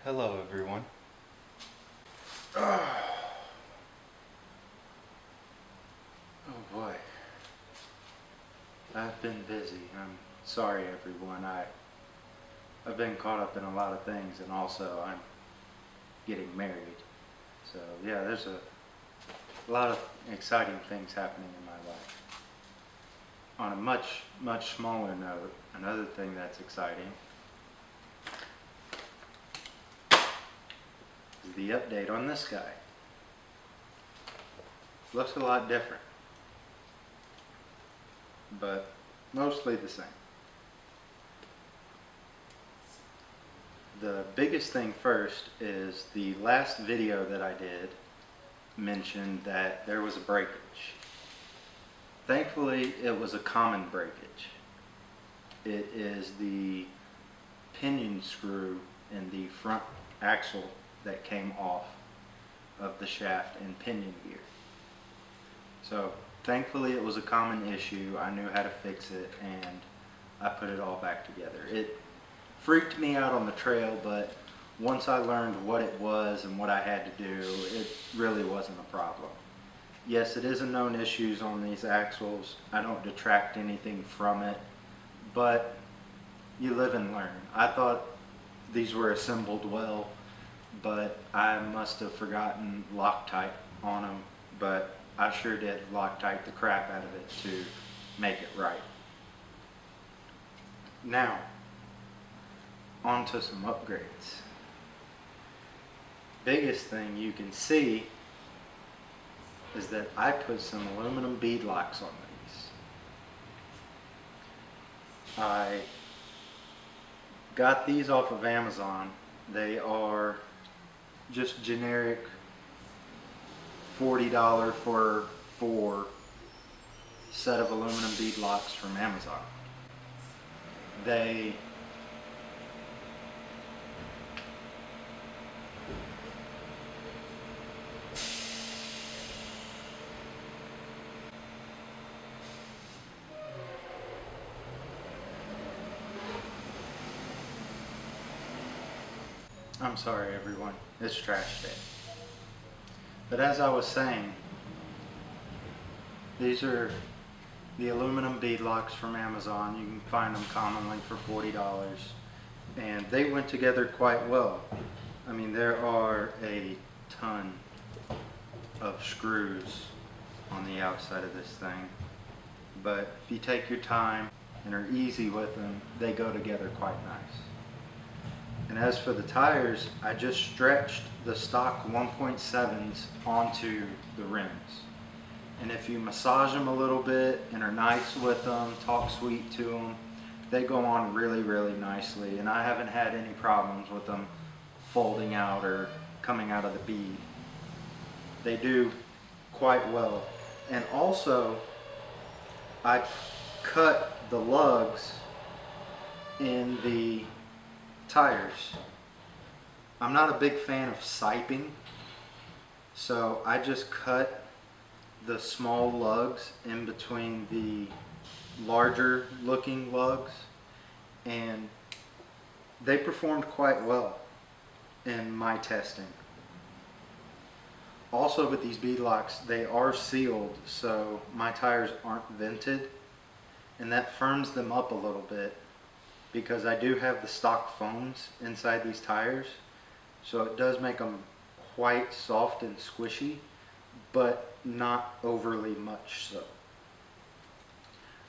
Hello everyone. Oh boy, I've been busy. I'm sorry everyone. I've been caught up in a lot of things, and also I'm getting married. So yeah, there's a lot of exciting things happening in my life. On a much smaller note, another thing that's exciting is the update on this guy. Looks a lot different, but mostly the same. The biggest thing first is the last video that I did mentioned that there was a breakage. Thankfully, it was a common breakage. It is the pinion screw in the front axle that came off of the shaft and pinion gear. So thankfully it was a common issue. I knew how to fix it and I put it all back together. It freaked me out on the trail, but once I learned what it was and what I had to do, it really wasn't a problem. Yes, it is a known issue on these axles. I don't detract anything from it, but you live and learn. I thought these were assembled well, but I must have forgotten Loctite on them, but I sure did Loctite the crap out of it to make it right. Now, on to some upgrades. Biggest thing you can see is that I put some aluminum bead locks on these. I got these off of Amazon. They are just generic $40 for 4 set of aluminum bead locks from Amazon. I'm sorry everyone, it's trash day. But as I was saying, these are the aluminum bead locks from Amazon. You can find them commonly for $40, and they went together quite well. I mean, there are a ton of screws on the outside of this thing, but if you take your time and are easy with them, they go together quite nice. And as for the tires, I just stretched the stock 1.7s onto the rims. And if you massage them a little bit and are nice with them, talk sweet to them, they go on really nicely. And I haven't had any problems with them folding out or coming out of the bead. They do quite well. And also, I cut the lugs in the tires. I'm not a big fan of siping, so I just cut the small lugs in between the larger looking lugs, and they performed quite well in my testing. Also with these bead locks, they are sealed, so my tires aren't vented, and that firms them up a little bit because I do have the stock foams inside these tires, so it does make them quite soft and squishy, but not overly much so.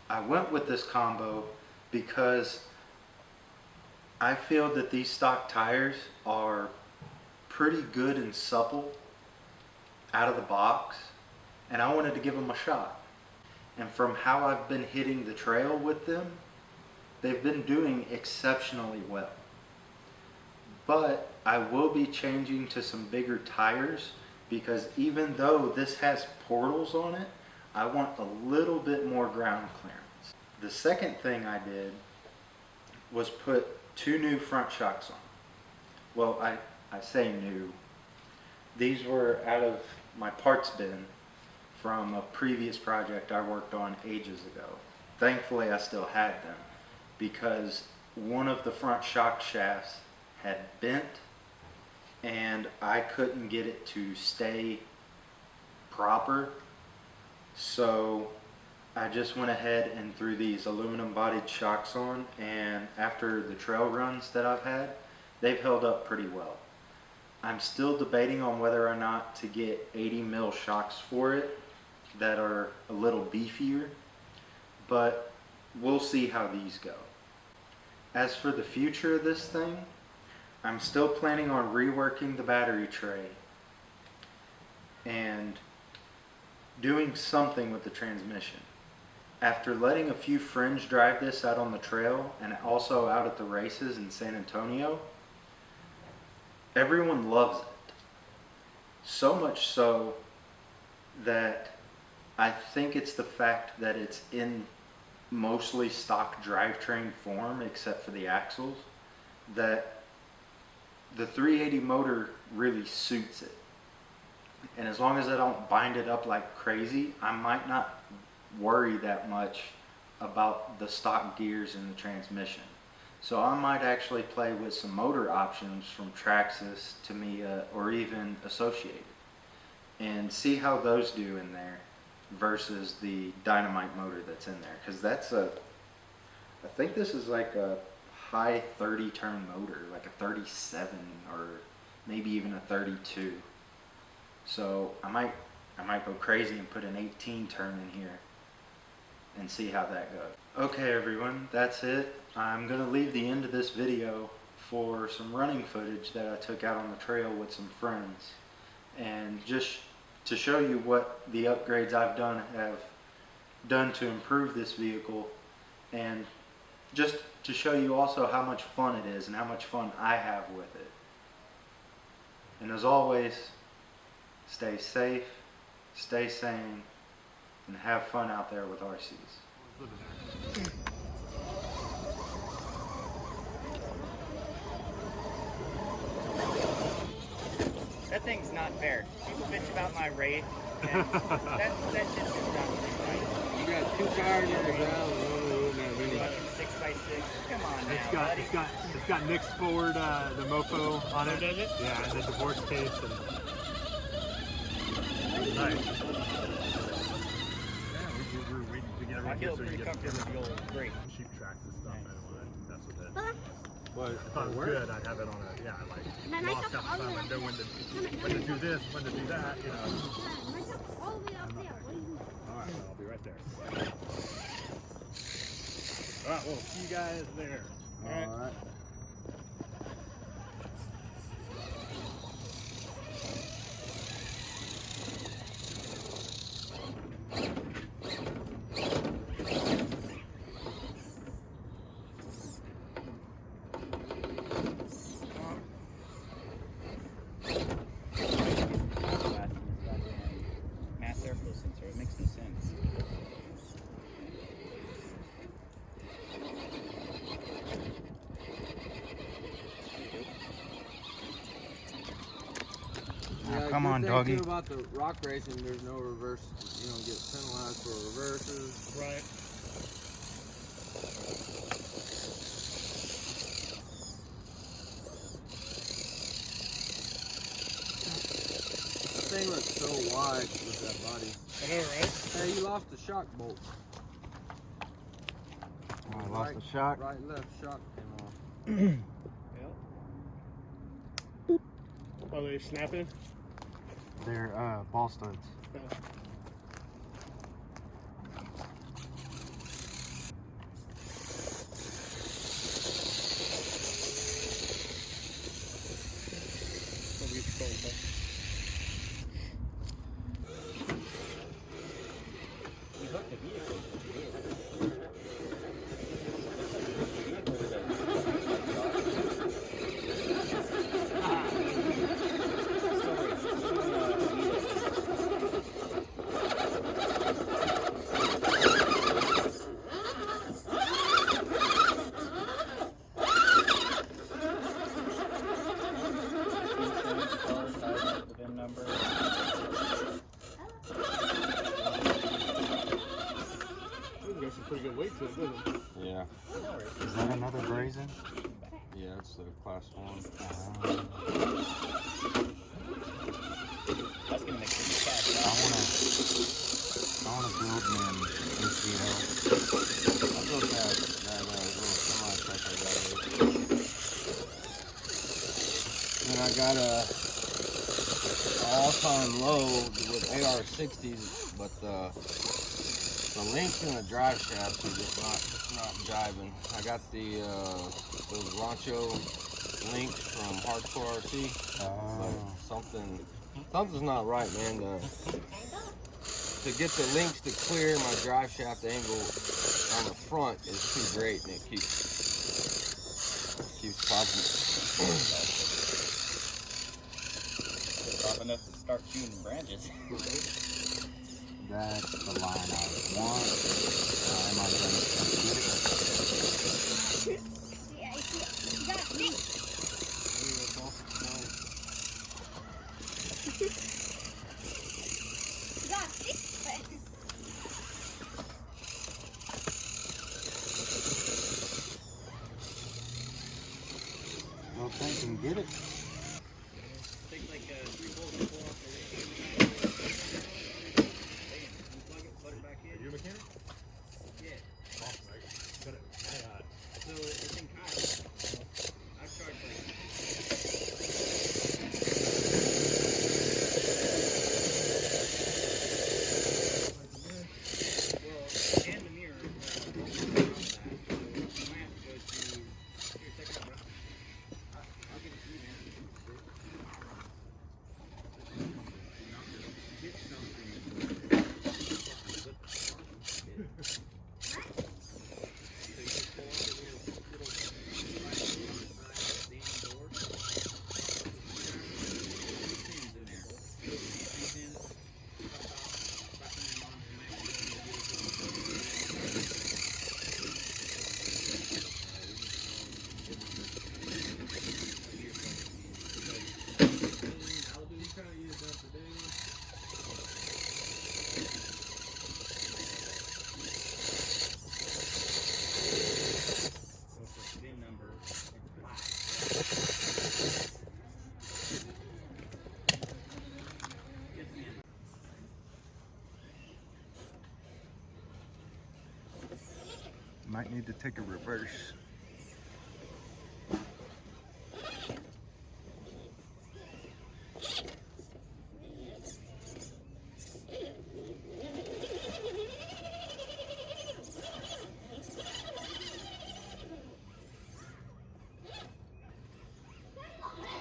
I went with this combo because I feel that these stock tires are pretty good and supple out of the box, and I wanted to give them a shot. And from how I've been hitting the trail with them, they've been doing exceptionally well. But I will be changing to some bigger tires because even though this has portals on it, I want a little bit more ground clearance. The second thing I did was put 2 new front shocks on. Well, I say new. These were out of my parts bin from a previous project I worked on ages ago. Thankfully, I still had them because one of the front shock shafts had bent and I couldn't get it to stay proper. So I just went ahead and threw these aluminum bodied shocks on, and after the trail runs that I've had, they've held up pretty well. I'm still debating on whether or not to get 80 mil shocks for it that are a little beefier, but we'll see how these go. As for the future of this thing, I'm still planning on reworking the battery tray and doing something with the transmission. After letting a few friends drive this out on the trail and also out at the races in San Antonio, everyone loves it. So much so that I think it's the fact that it's in mostly stock drivetrain form except for the axles, that the 380 motor really suits it. And as long as I don't bind it up like crazy, I might not worry that much about the stock gears in the transmission. So I might actually play with some motor options from Traxxas, Tamiya, or even Associated, and see how those do in there versus the Dynamite motor that's in there. Because that's I think this is like a high 30 turn motor, like a 37 or maybe even a 32. So I might go crazy and put an 18 turn in here and see how that goes. Okay everyone, that's it. I'm gonna leave the end of this video for some running footage that I took out on the trail with some friends, and just to show you what the upgrades I've done have done to improve this vehicle, and just to show you also how much fun it is and how much fun I have with it. And as always, stay safe, stay sane, and have fun out there with RCs. That thing's not fair. People bitch about my rate, and that shit's just not right. You got two tires on the ground and one room and a mini. 6x6. Come on now, buddy. It's got Nick's Ford, the mofo on it. Does it? Yeah, and the divorce case. Nice. Yeah, we get I everything feel so you pretty get comfortable with the old grate. cheap tracks and stuff. I don't want to mess with it. But If I was good, I'd have it on a, yeah, like, lost couple times. I know when to do this, when to do that, you know. Alright, well, I'll be right there. Alright, we'll see you guys there. alright. Mass airflow sensor. It makes no sense. Yeah, come on, good doggy. thing too about the rock racing, there's no reverse. You don't get penalized for reverses. Right. This thing looks so wide with that body. I know, right? Hey, you lost the shock bolt. I lost the shock. Right and left shock came off. Are they snapping? They're ball studs. We hooked the vehicle. Got some pretty good weight to it, doesn't it? Yeah. Is that another brazen? Yeah, it's the class 1. And I got a all-time low with AR-60s, but the links in the drive shafts are just not jiving. I got the those Rancho links from Hardcore RC. But something's not right, man. To get the links to clear, my drive shaft angle on the front is too great, and it keeps popping. Pop enough to start shooting branches. That's the line I want. Am I going to get it? Yeah, you got a stick. You got a stick. Well, think and get it. Take like 3 bolts and pull off the ring. Unplug it, put it back in. Are you a mechanic? Yeah. Awesome. So it's in Kyle. I've charged well, and the mirror. You might have to go to. Here, check it out, bro. I'll give it to you, man. Get VIN number. Might need to take a reverse.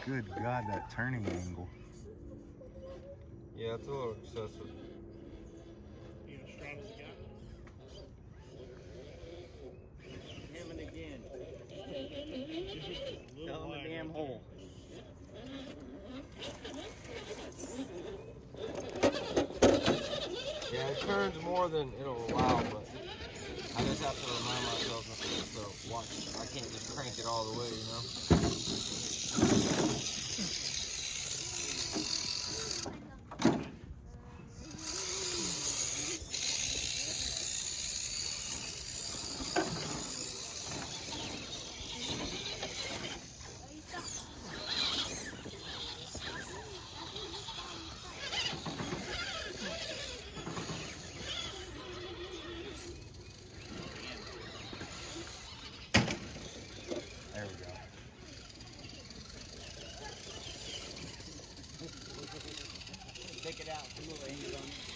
Good God, that turning angle. Yeah, it's a little excessive. You know, Strata's the guy. Him and again. Little Tell him wide the damn right hole. Yeah, it turns more than it'll allow, but I just have to remind myself to watch. I can't just crank it all the way, you know? There we go. Take it out. See what range is on it.